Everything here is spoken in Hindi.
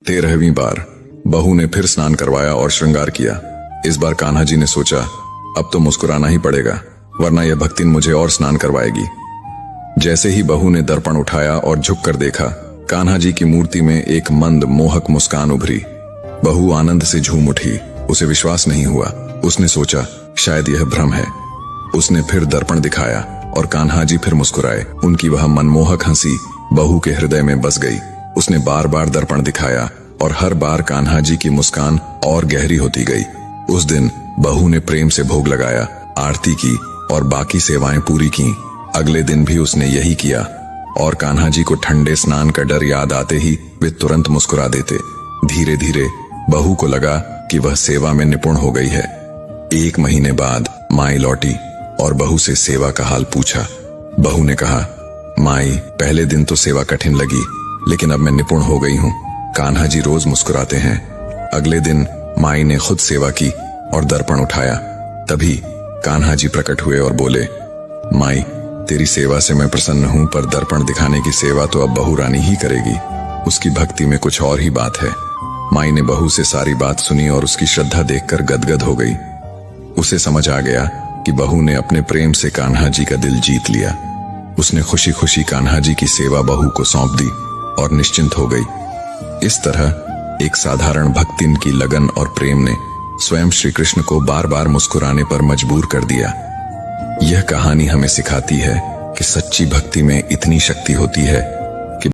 13वीं बार बहू ने फिर स्नान करवाया और श्रृंगार किया। इस बार कान्हा जी ने सोचा, अब तो मुस्कुराना ही पड़ेगा, वरना यह भक्तिन मुझे और स्नान करवाएगी। जैसे ही बहू ने दर्पण उठाया और झुककर देखा, कान्हा जी की मूर्ति में एक मंद मोहक मुस्कान उभरी। बहू आनंद से झूम उठी। उसे विश्वास नहीं हुआ। उसने सोचा, शायद यह भ्रम है। उसने फिर दर्पण दिखाया और कान्हा जी फिर मुस्कुराए। उनकी वह मनमोहक हंसी बहू के हृदय में बस गई। उसने बार बार दर्पण दिखाया और हर बार कान्हा जी की मुस्कान और गहरी होती गई। उस दिन बहू ने प्रेम से भोग लगाया, आरती की और बाकी सेवाएं पूरी की। अगले दिन भी उसने यही किया और कान्हा जी को ठंडे स्नान का डर याद आते ही वे तुरंत मुस्कुरा देते। धीरे धीरे बहू को लगा कि वह सेवा में निपुण हो गई है। 1 महीने बाद माई लौटी और बहू से सेवा का हाल पूछा। बहू ने कहा, माई, पहले दिन तो सेवा कठिन लगी, लेकिन अब मैं निपुण हो गई हूँ। कान्हा जी रोज मुस्कुराते हैं। अगले दिन माई ने खुद सेवा की और दर्पण उठाया। तभी कान्हा जी प्रकट हुए और बोले, माई, तेरी सेवा से मैं प्रसन्न हूँ, पर दर्पण दिखाने की सेवा तो अब बहू रानी ही करेगी। उसकी भक्ति में कुछ और ही बात है। माई ने बहू से सारी बात सुनी और उसकी श्रद्धा देखकर गदगद हो गई। उसे समझ आ गया कि बहू ने अपने प्रेम से कान्हा जी का दिल जीत लिया। उसने खुशी खुशी कान्हा जी की सेवा बहू को सौंप दी और निश्चिंत हो गई। इस तरह एक साधारण भक्तिन की लगन और प्रेम ने स्वयं श्री कृष्ण को बार बार मुस्कुराने पर मजबूर कर दिया। यह कहानी हमें सिखाती है कि सच्ची भक्ति में इतनी शक्ति होती है